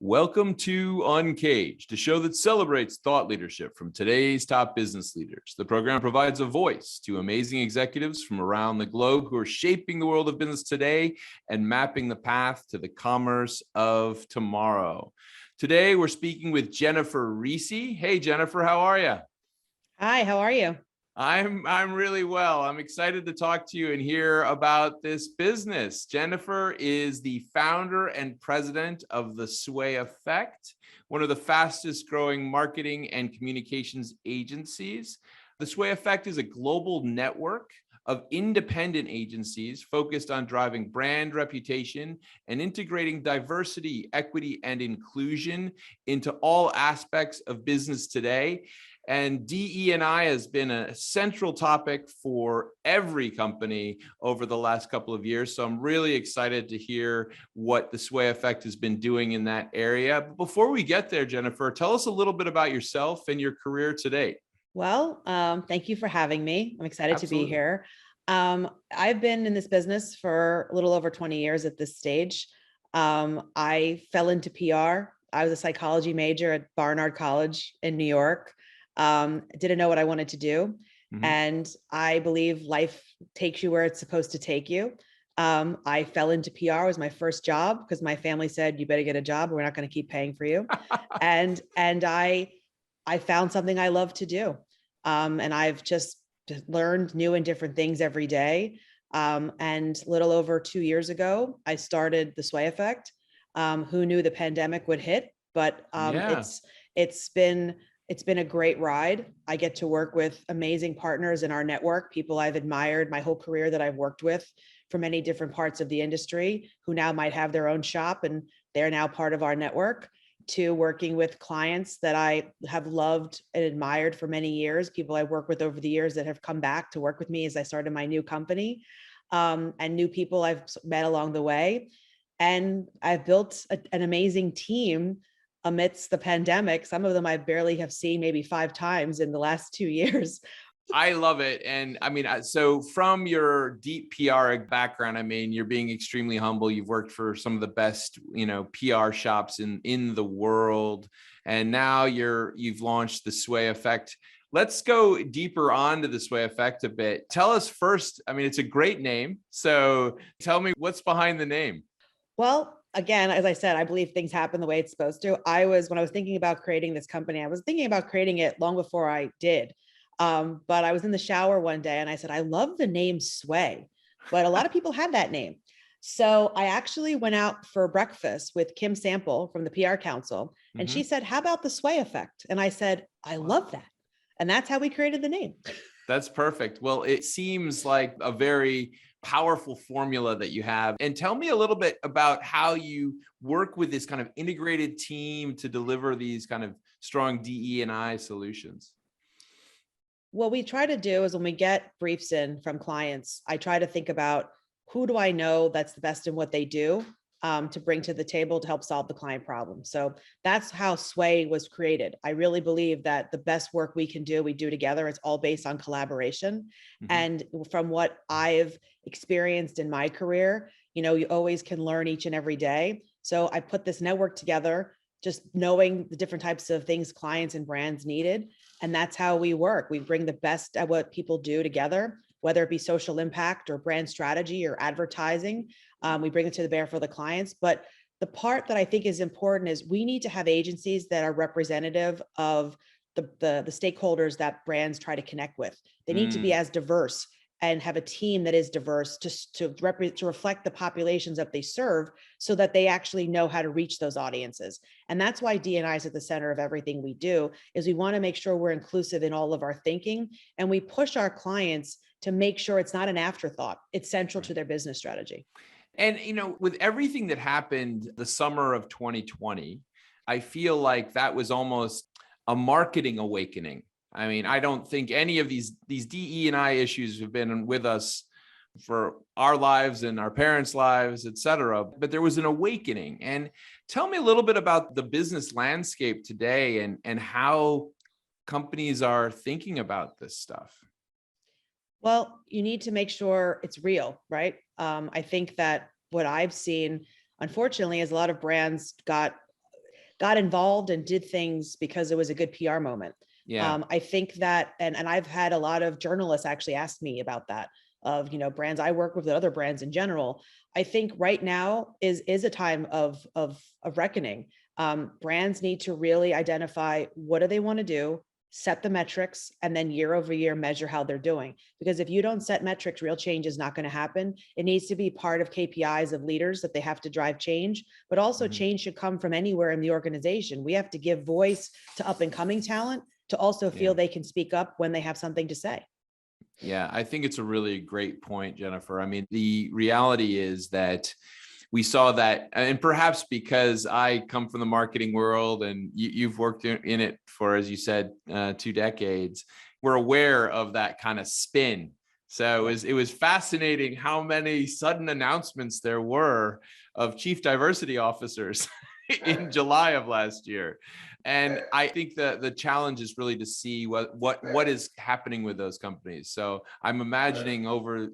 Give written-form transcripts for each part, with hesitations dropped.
Welcome to UNCAGED, a show that celebrates thought leadership from today's top business leaders. The program provides a voice to amazing executives from around the globe who are shaping the world of business today and mapping the path to the commerce of tomorrow. Today, we're speaking with Jennifer Risi. Hey, Jennifer, how are you? Hi, how are you? I'm really well. I'm excited to talk to you and hear about this business. Jennifer is the founder and president of the Sway Effect, one of the fastest growing marketing and communications agencies. The Sway Effect is a global network of independent agencies focused on driving brand reputation and integrating diversity, equity, and inclusion into all aspects of business today. And DE&I has been a central topic for every company over the last couple of years. So I'm really excited to hear what the Sway Effect has been doing in that area. But before we get there, Jennifer, tell us a little bit about yourself and your career today. Well, thank you for having me. I'm excited Absolutely. to be here. I've been in this business for a little over 20 years at this stage. I fell into PR. I was a psychology major at Barnard College in New York. Didn't know what I wanted to do. And I believe life takes you where it's supposed to take you. I fell into PR. It was my first job because my family said, you better get a job. We're not going to keep paying for you. and I found something I love to do. And I've just learned new and different things every day. And a little over 2 years ago, I started the Sway Effect. Who knew the pandemic would hit? But it's been a great ride. I get to work with amazing partners in our network, people I've admired my whole career that I've worked with from many different parts of the industry who now might have their own shop and they're now part of our network, to working with clients that I have loved and admired for many years, people I work with over the years that have come back to work with me as I started my new company, and new people I've met along the way. And I've built an amazing team amidst the pandemic. Some of them I barely have seen maybe 5 times in the last 2 years. I love it. And I mean, so from your deep PR background, I mean, you're being extremely humble. You've worked for some of the best, PR shops in the world. And now you've launched the Sway Effect. Let's go deeper onto the Sway Effect a bit. Tell us first, I mean, it's a great name. So tell me what's behind the name. Well, again, as I said, I believe things happen the way it's supposed to. When I was thinking about creating this company, I was thinking about creating it long before I did. But I was in the shower one day and I said, I love the name Sway, but a lot of people have that name. So I actually went out for breakfast with Kim Sample from the PR Council. And she said, how about the Sway Effect? And I said, I love that. And that's how we created the name. That's perfect. Well, it seems like a very powerful formula that you have. And tell me a little bit about how you work with this kind of integrated team to deliver these kind of strong DE&I solutions. What we try to do is when we get briefs in from clients, I try to think about who do I know that's the best in what they do, to bring to the table to help solve the client problem. So that's how Sway was created. I really believe that the best work we can do, we do together. It's all based on collaboration. And from what I've experienced in my career, you always can learn each and every day. So I put this network together, just knowing the different types of things clients and brands needed. And that's how we work. We bring the best at what people do together, whether it be social impact or brand strategy or advertising. We bring it to the bear for the clients. But the part that I think is important is we need to have agencies that are representative of the stakeholders that brands try to connect with. They need to be as diverse and have a team that is diverse to reflect the populations that they serve so that they actually know how to reach those audiences. And that's why D&I is at the center of everything we do, is we want to make sure we're inclusive in all of our thinking. And we push our clients to make sure it's not an afterthought. It's central to their business strategy. And, with everything that happened the summer of 2020, I feel like that was almost a marketing awakening. I mean, I don't think any of these DE&I issues have been with us for our lives and our parents' lives, et cetera, but there was an awakening. And tell me a little bit about the business landscape today and how companies are thinking about this stuff. Well, you need to make sure it's real, right? I think that what I've seen, unfortunately, is a lot of brands got got involved and did things because it was a good PR moment. Yeah. I think that, and I've had a lot of journalists actually ask me about that, of, brands I work with, other brands in general. I think right now is a time of reckoning. Brands need to really identify what do they want to do, set the metrics, and then year over year measure how they're doing. Because if you don't set metrics, real change is not going to happen. It needs to be part of KPIs of leaders that they have to drive change, but also change should come from anywhere in the organization. We have to give voice to up and coming talent to also feel they can speak up when they have something to say. Yeah, I think it's a really great point, Jennifer. I mean, the reality is that we saw that, and perhaps because I come from the marketing world and you've worked in it for, as you said, 2 decades, we're aware of that kind of spin. So it was fascinating how many sudden announcements there were of chief diversity officers in July of last year. And I think that the challenge is really to see what is happening with those companies. So I'm imagining over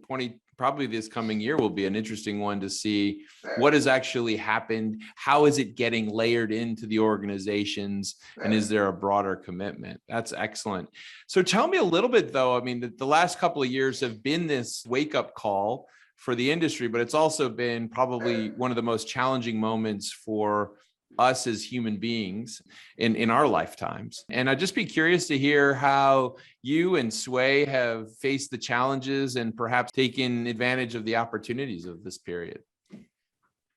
probably this coming year will be an interesting one to see what has actually happened. How is it getting layered into the organizations? And is there a broader commitment? That's excellent. So tell me a little bit, though. I mean, the last couple of years have been this wake-up call for the industry, but it's also been probably one of the most challenging moments for us as human beings in our lifetimes. And I'd just be curious to hear how you and Sway have faced the challenges and perhaps taken advantage of the opportunities of this period.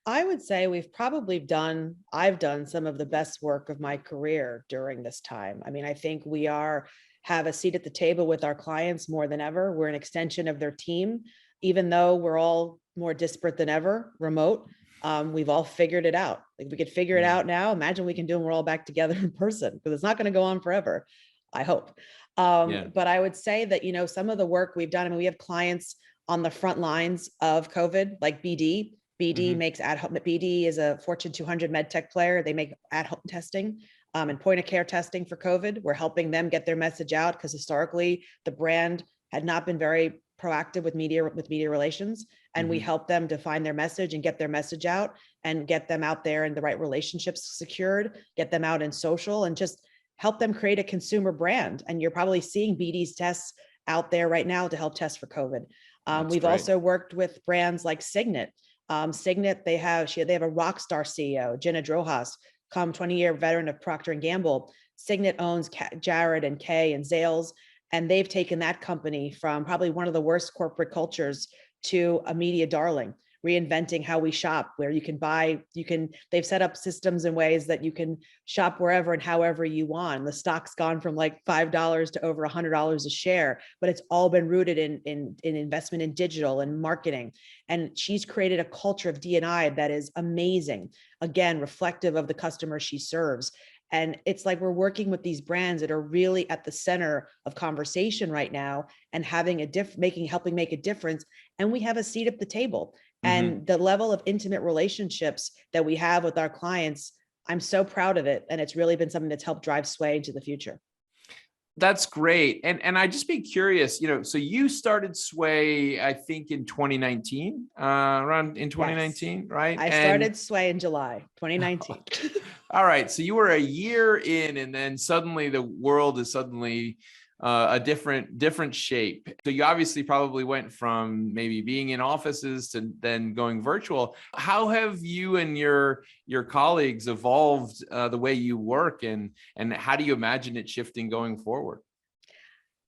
I would say I've done some of the best work of my career during this time. I mean, I think we have a seat at the table with our clients more than ever. We're an extension of their team, even though we're all more disparate than ever, remote. We've all figured it out. Like, we could figure it out now. Imagine we can do them. We're all back together in person, because it's not going to go on forever, I hope. But I would say that, some of the work we've done, I mean, we have clients on the front lines of COVID, like BD. BD makes at-home. BD is a Fortune 200 med tech player. They make at-home testing and point of care testing for COVID. We're helping them get their message out, because historically the brand had not been very proactive with media relations, and we help them define their message and get their message out and get them out there and the right relationships secured, get them out in social, and just help them create a consumer brand. And you're probably seeing BD's tests out there right now to help test for COVID. We've also worked with brands like Signet. Signet, they have a rock star CEO, Jenna Drojas, 20-year veteran of Procter & Gamble. Signet owns Jared and Kay and Zales, and they've taken that company from probably one of the worst corporate cultures to a media darling, reinventing how we shop, where they've set up systems and ways that you can shop wherever and however you want. The stock's gone from like $5 to over $100 a share, but it's all been rooted in investment in digital and marketing. And she's created a culture of D&I that is amazing, again, reflective of the customer she serves. And it's like we're working with these brands that are really at the center of conversation right now and helping make a difference. And we have a seat at the table. And the level of intimate relationships that we have with our clients, I'm so proud of it. And it's really been something that's helped drive Sway into the future. That's great. And I'd just be curious, so you started Sway, I think in 2019, around in 2019, Yes. right? I started Sway in July 2019. All right. So you were a year in, and then suddenly the world is a different shape. So you obviously probably went from maybe being in offices to then going virtual. How have you and your colleagues evolved the way you work, and how do you imagine it shifting going forward?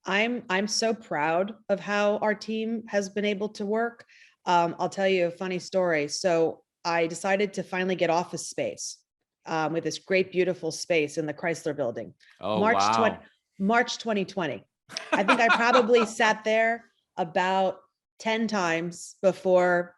I'm so proud of how our team has been able to work. I'll tell you a funny story. So I decided to finally get office space with this great, beautiful space in the Chrysler Building. Oh, wow. March 2020. I think I probably sat there about 10 times before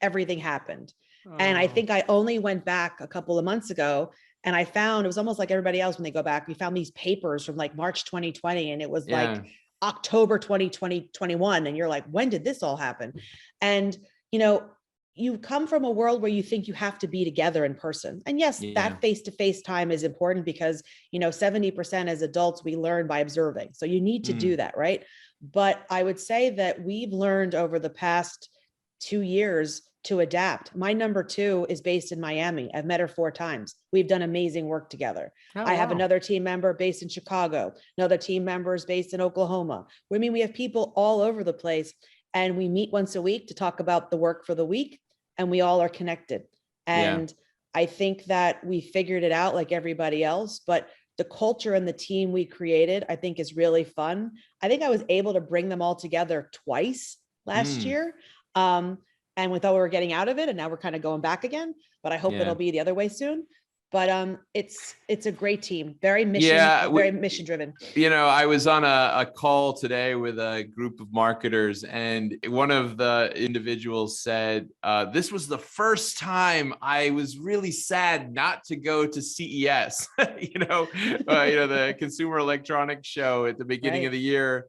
everything happened. And I think I only went back a couple of months ago, and I found it was almost like everybody else when they go back. We found these papers from like March 2020, and it was like October 2021. And you're like, when did this all happen? And, you come from a world where you think you have to be together in person. And yes, that face-to-face time is important because, 70% as adults, we learn by observing. So you need to do that, right? But I would say that we've learned over the past 2 years to adapt. My number 2 is based in Miami. I've met her 4 times. We've done amazing work together. Oh, I have wow. another team member based in Chicago, another team member is based in Oklahoma. I mean, we have people all over the place, and we meet once a week to talk about the work for the week, and we all are connected. Yeah. And I think that we figured it out like everybody else, but the culture and the team we created, I think, is really fun. I think I was able to bring them all together twice last Mm, year. And we thought we were getting out of it, and now we're kind of going back again, but I hope yeah. it'll be the other way soon. But it's a great team, very Yeah. mission driven. I was on a call today with a group of marketers, and one of the individuals said, this was the first time I was really sad not to go to CES, the Consumer Electronics Show at the beginning of the year,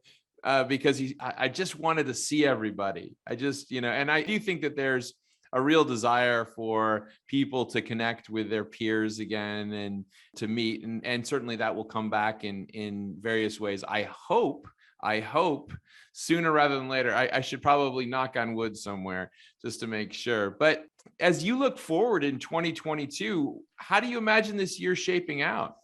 because I just wanted to see everybody. And I do think that there's a real desire for people to connect with their peers again and to meet. And certainly that will come back in various ways. I hope sooner rather than later. I should probably knock on wood somewhere just to make sure. But as you look forward in 2022, how do you imagine this year shaping out?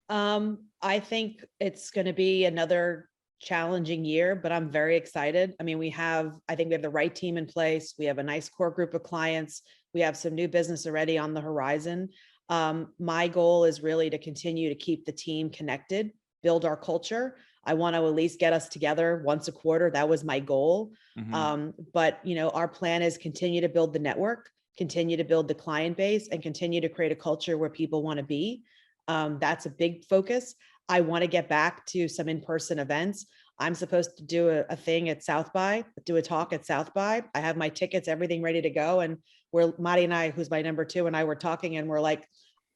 I think it's going to be another challenging year, but I'm very excited. I mean, I think we have the right team in place. We have a nice core group of clients. We have some new business already on the horizon. My goal is really to continue to keep the team connected, build our culture. I want to at least get us together once a quarter. That was my goal. But our plan is continue to build the network, continue to build the client base, and continue to create a culture where people want to be. That's a big focus. I want to get back to some in-person events. I'm supposed to do a thing at South by, do a talk at South by. I have my tickets, everything ready to go. And Madi and I, who's my number 2, and I were talking, and we're like,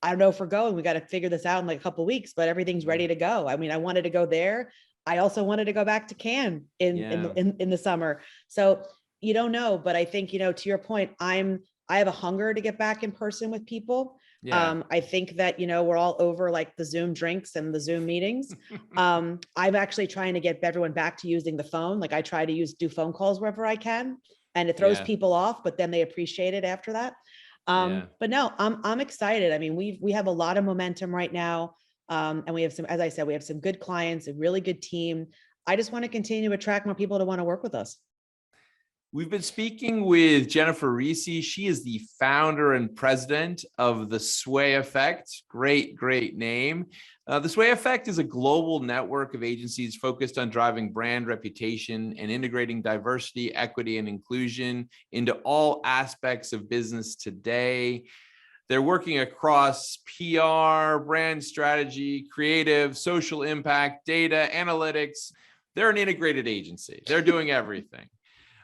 I don't know if we're going. We got to figure this out in like a couple of weeks, but everything's ready to go. I mean, I wanted to go there. I also wanted to go back to Cannes in the summer. So you don't know, but I think, to your point, I have a hunger to get back in person with people. I think that, we're all over like the Zoom drinks and the Zoom meetings. I'm actually trying to get everyone back to using the phone. Like I try to do phone calls wherever I can, and it throws people off, but then they appreciate it after that. But no, I'm excited. I mean, we have a lot of momentum right now. And we have as I said, we have some good clients, a really good team. I just want to continue to attract more people to want to work with us. We've been speaking with Jennifer Risi. She is the founder and president of the Sway Effect. Great name. The Sway Effect is a global network of agencies focused on driving brand reputation and integrating diversity, equity, and inclusion into all aspects of business today. They're working across PR, brand strategy, creative, social impact, data, analytics. They're an integrated agency. They're doing everything.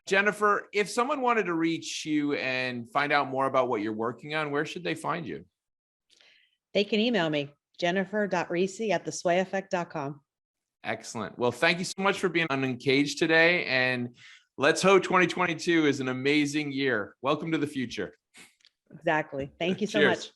Jennifer, if someone wanted to reach you and find out more about what you're working on, where should they find you? They can email me, jennifer.risi@theswayeffect.com. Excellent. Well, thank you so much for being on UNCAGED today. And let's hope 2022 is an amazing year. Welcome to the future. Exactly. Thank you so Cheers. much.